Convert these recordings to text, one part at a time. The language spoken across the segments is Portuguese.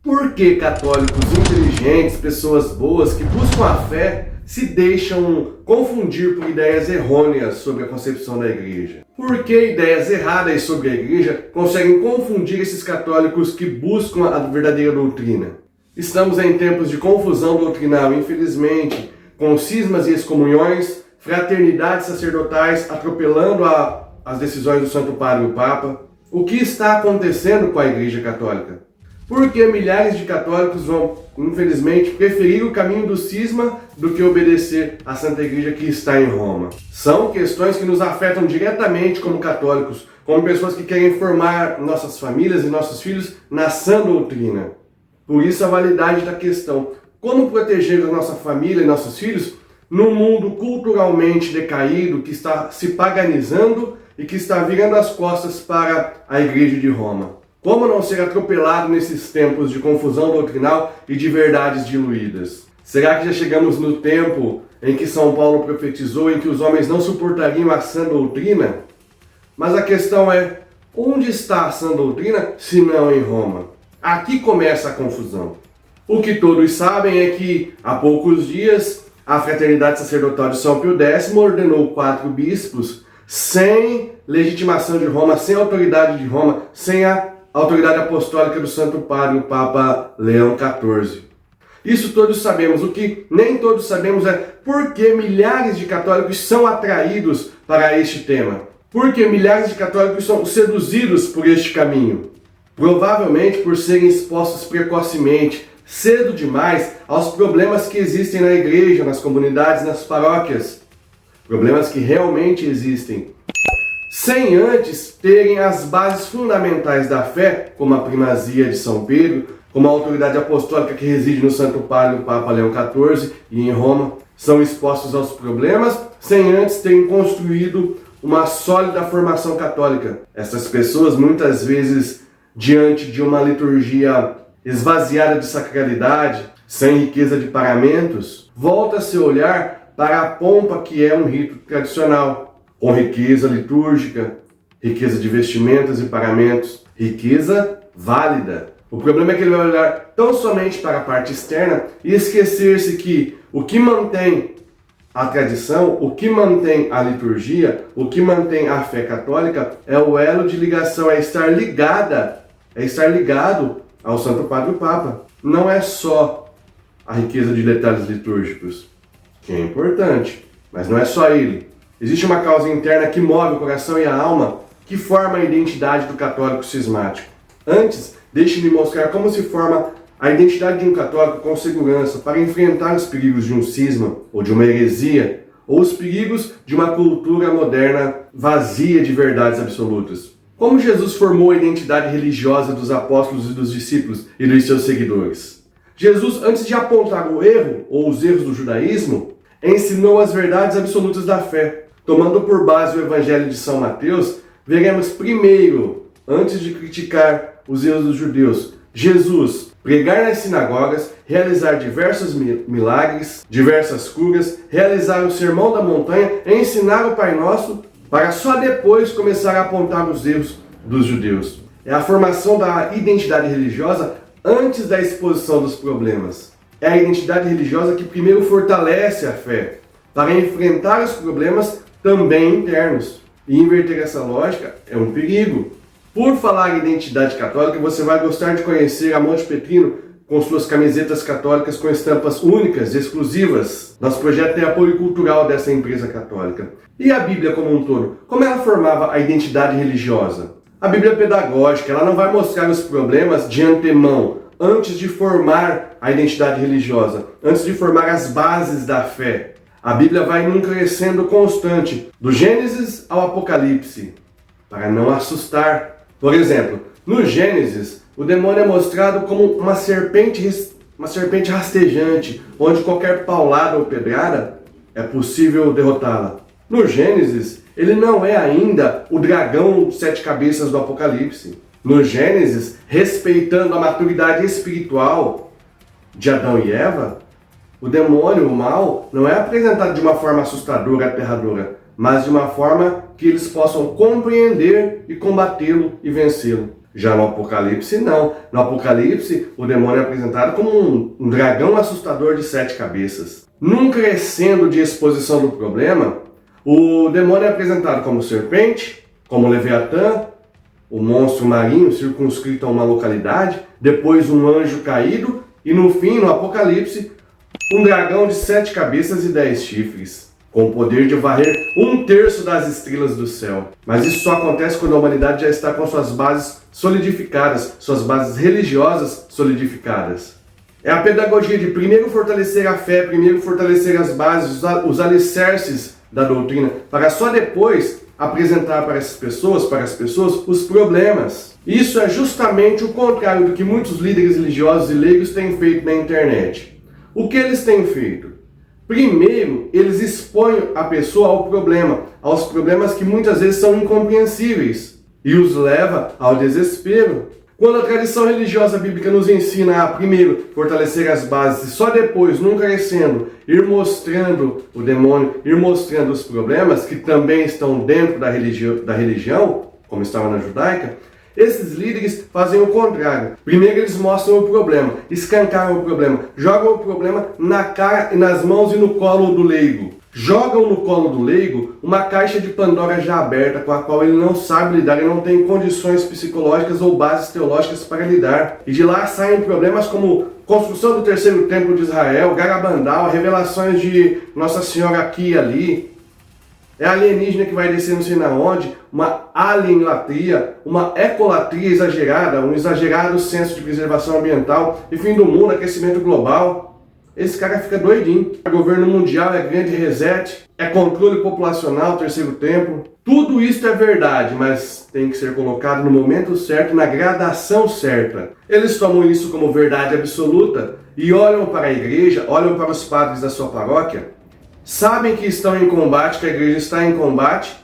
Por que católicos inteligentes, pessoas boas que buscam a fé, se deixam confundir por ideias errôneas sobre a concepção da igreja? Por que ideias erradas sobre a igreja conseguem confundir esses católicos que buscam a verdadeira doutrina? Estamos em tempos de confusão doutrinal, infelizmente, com cismas e excomunhões, fraternidades sacerdotais atropelando as decisões do Santo Padre e o Papa. O que está acontecendo com a Igreja Católica? Porque milhares de católicos vão, infelizmente, preferir o caminho do cisma do que obedecer à Santa Igreja que está em Roma. São questões que nos afetam diretamente como católicos, como pessoas que querem formar nossas famílias e nossos filhos na sã doutrina. Por isso a validade da questão: como proteger a nossa família e nossos filhos num mundo culturalmente decaído que está se paganizando e que está virando as costas para a Igreja de Roma? Como não ser atropelado nesses tempos de confusão doutrinal e de verdades diluídas? Será que já chegamos no tempo em que São Paulo profetizou em que os homens não suportariam a sã doutrina? Mas a questão é, onde está a sã doutrina se não em Roma? Aqui começa a confusão. O que todos sabem é que, há poucos dias, a Fraternidade Sacerdotal de São Pio X ordenou 4 bispos sem legitimação de Roma, sem autoridade de Roma, sem a autoridade apostólica do Santo Padre, o Papa Leão XIV. Isso todos sabemos. O que nem todos sabemos é por que milhares de católicos são atraídos para este tema. Por que milhares de católicos são seduzidos por este caminho. Provavelmente por serem expostos precocemente, cedo demais, aos problemas que existem na igreja, nas comunidades, nas paróquias. Problemas que realmente existem. Sem antes terem as bases fundamentais da fé, como a primazia de São Pedro, como a autoridade apostólica que reside no Santo Padre, o Papa Leão XIV e em Roma, são expostos aos problemas, sem antes terem construído uma sólida formação católica. Essas pessoas, muitas vezes, diante de uma liturgia esvaziada de sacralidade, sem riqueza de paramentos, volta seu olhar para a pompa que é um rito tradicional, com riqueza litúrgica, riqueza de vestimentas e paramentos, riqueza válida. O problema é que ele vai olhar tão somente para a parte externa e esquecer-se que o que mantém a tradição, o que mantém a liturgia, o que mantém a fé católica é o elo de ligação, é estar ligado ao Santo Padre e o Papa. Não é só a riqueza de detalhes litúrgicos, que é importante, mas não é só ele. Existe uma causa interna que move o coração e a alma, que forma a identidade do católico cismático. Antes, deixe-me mostrar como se forma a identidade de um católico com segurança para enfrentar os perigos de um cisma ou de uma heresia, ou os perigos de uma cultura moderna vazia de verdades absolutas. Como Jesus formou a identidade religiosa dos apóstolos e dos discípulos e dos seus seguidores? Jesus, antes de apontar o erro ou os erros do judaísmo, ensinou as verdades absolutas da fé. Tomando por base o Evangelho de São Mateus, veremos primeiro, antes de criticar os erros dos judeus, Jesus pregar nas sinagogas, realizar diversos milagres, diversas curas, realizar o Sermão da Montanha, ensinar o Pai Nosso, para só depois começar a apontar os erros dos judeus. É a formação da identidade religiosa antes da exposição dos problemas. É a identidade religiosa que primeiro fortalece a fé, para enfrentar os problemas também internos. E inverter essa lógica é um perigo. Por falar em identidade católica, você vai gostar de conhecer a Monte Petrino com suas camisetas católicas com estampas únicas, exclusivas. Nosso projeto tem apoio cultural dessa empresa católica. E a Bíblia como um todo? Como ela formava a identidade religiosa? A Bíblia é pedagógica, ela não vai mostrar os problemas de antemão, antes de formar a identidade religiosa, antes de formar as bases da fé. A Bíblia vai num crescendo constante, do Gênesis ao Apocalipse, para não assustar. Por exemplo, no Gênesis, o demônio é mostrado como uma serpente rastejante, onde qualquer paulada ou pedrada é possível derrotá-la. No Gênesis, ele não é ainda o dragão de 7 cabeças do Apocalipse. No Gênesis, respeitando a maturidade espiritual de Adão e Eva, o demônio, o mal, não é apresentado de uma forma assustadora, aterradora, mas de uma forma que eles possam compreender e combatê-lo e vencê-lo. Já no Apocalipse, não. No Apocalipse, o demônio é apresentado como um dragão assustador de 7 cabeças. Num crescendo de exposição do problema, o demônio é apresentado como serpente, como Leviatã, o monstro marinho circunscrito a uma localidade, depois um anjo caído e no fim, no Apocalipse, um dragão de 7 cabeças e 10 chifres, com o poder de varrer 1/3 das estrelas do céu. Mas isso só acontece quando a humanidade já está com suas bases solidificadas, suas bases religiosas solidificadas. É a pedagogia de primeiro fortalecer a fé, primeiro fortalecer as bases, os alicerces da doutrina, para só depois apresentar para as pessoas, os problemas. Isso é justamente o contrário do que muitos líderes religiosos e leigos têm feito na internet. O que eles têm feito? Primeiro, eles expõem a pessoa ao problema, aos problemas que muitas vezes são incompreensíveis e os leva ao desespero. Quando a tradição religiosa bíblica nos ensina a, primeiro, fortalecer as bases e só depois, num crescendo, ir mostrando o demônio, ir mostrando os problemas que também estão dentro da religião, como estava na judaica, esses líderes fazem o contrário. Primeiro eles mostram o problema, escancaram o problema, jogam o problema na cara, nas mãos e no colo do leigo. Jogam no colo do leigo uma caixa de Pandora já aberta, com a qual ele não sabe lidar e não tem condições psicológicas ou bases teológicas para lidar. E de lá saem problemas como construção do terceiro templo de Israel, Garabandal, revelações de Nossa Senhora aqui e ali. É alienígena que vai descer não sei na onde, uma alienlatria, uma ecolatria exagerada, um exagerado senso de preservação ambiental e fim do mundo, aquecimento global. Esse cara fica doidinho. O governo mundial é grande reset, é controle populacional, terceiro templo. Tudo isso é verdade, mas tem que ser colocado no momento certo, na gradação certa. Eles tomam isso como verdade absoluta e olham para a igreja, olham para os padres da sua paróquia, sabem que estão em combate, que a igreja está em combate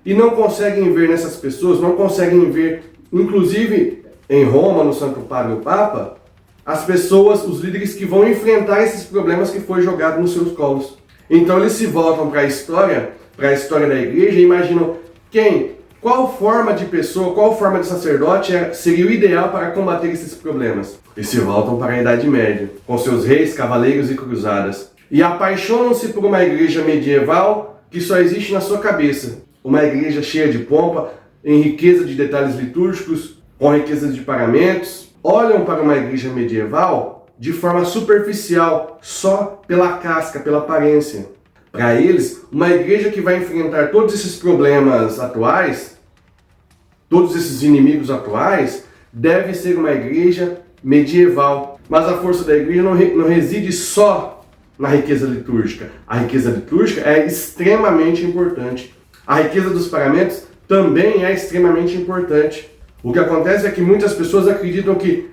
e não conseguem ver nessas pessoas, não conseguem ver, inclusive em Roma, no Santo Padre e o Papa, as pessoas, os líderes que vão enfrentar esses problemas que foi jogado nos seus colos. Então eles se voltam para a história da igreja e imaginam qual forma de pessoa, qual forma de sacerdote seria o ideal para combater esses problemas. E se voltam para a Idade Média, com seus reis, cavaleiros e cruzadas. E apaixonam-se por uma igreja medieval que só existe na sua cabeça. Uma igreja cheia de pompa, em riqueza de detalhes litúrgicos, com riqueza de paramentos. Olham para uma igreja medieval de forma superficial, só pela casca, pela aparência. Para eles, uma igreja que vai enfrentar todos esses problemas atuais, todos esses inimigos atuais, deve ser uma igreja medieval. Mas a força da igreja não reside só na riqueza litúrgica. A riqueza litúrgica é extremamente importante. A riqueza dos paramentos também é extremamente importante. O que acontece é que muitas pessoas acreditam que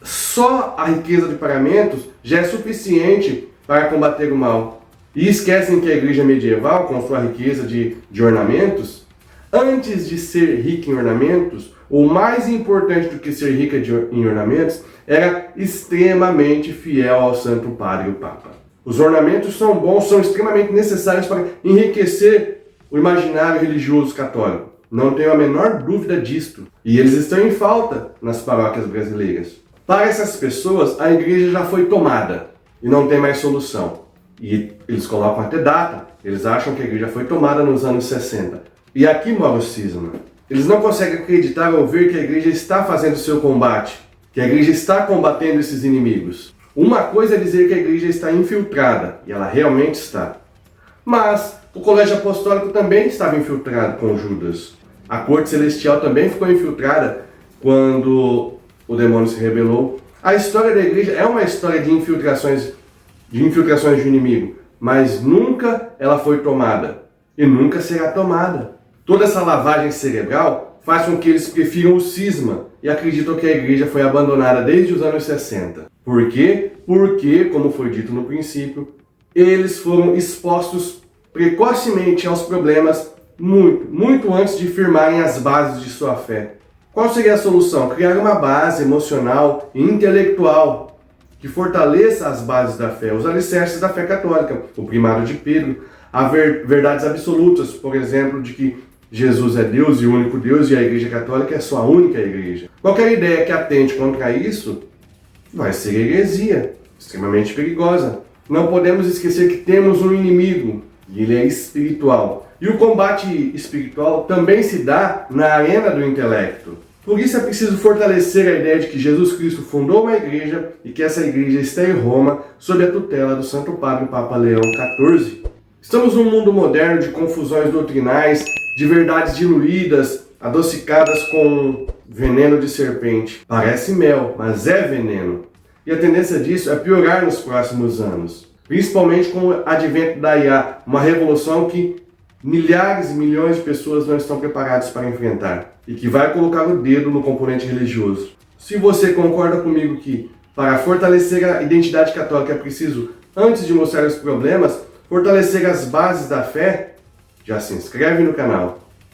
só a riqueza de paramentos já é suficiente para combater o mal. E esquecem que a igreja medieval, com sua riqueza de ornamentos, antes de ser rica em ornamentos, o mais importante do que ser rica em ornamentos, era extremamente fiel ao Santo Padre e o Papa. Os ornamentos são bons, são extremamente necessários para enriquecer o imaginário religioso católico. Não tenho a menor dúvida disto. E eles estão em falta nas paróquias brasileiras. Para essas pessoas, a igreja já foi tomada e não tem mais solução. E eles colocam até data. Eles acham que a igreja foi tomada nos anos 60. E aqui mora o cisma. Eles não conseguem acreditar ou ver que a igreja está fazendo o seu combate, que a igreja está combatendo esses inimigos. Uma coisa é dizer que a igreja está infiltrada, e ela realmente está. Mas o colégio apostólico também estava infiltrado com Judas. A corte celestial também ficou infiltrada quando o demônio se rebelou. A história da igreja é uma história de infiltrações do inimigo, mas nunca ela foi tomada e nunca será tomada. Toda essa lavagem cerebral faz com que eles prefiram o cisma e acreditam que a igreja foi abandonada desde os anos 60. Por quê? Porque, como foi dito no princípio, eles foram expostos precocemente aos problemas muito antes de firmarem as bases de sua fé. Qual seria a solução? Criar uma base emocional e intelectual que fortaleça as bases da fé, os alicerces da fé católica, o primário de Pedro, as verdades absolutas, por exemplo, de que Jesus é Deus e o único Deus e a Igreja Católica é sua única igreja. Qualquer ideia que atente contra isso vai ser heresia, extremamente perigosa. Não podemos esquecer que temos um inimigo, e ele é espiritual. E o combate espiritual também se dá na arena do intelecto. Por isso é preciso fortalecer a ideia de que Jesus Cristo fundou uma igreja e que essa igreja está em Roma sob a tutela do Santo Padre Papa Leão XIV. Estamos num mundo moderno de confusões doutrinais, de verdades diluídas, adocicadas com veneno de serpente. Parece mel, mas é veneno. E a tendência disso é piorar nos próximos anos. Principalmente com o advento da IA, uma revolução que milhares e milhões de pessoas não estão preparadas para enfrentar e que vai colocar o dedo no componente religioso. Se você concorda comigo que para fortalecer a identidade católica é preciso, antes de mostrar os problemas, fortalecer as bases da fé, já se inscreve no canal.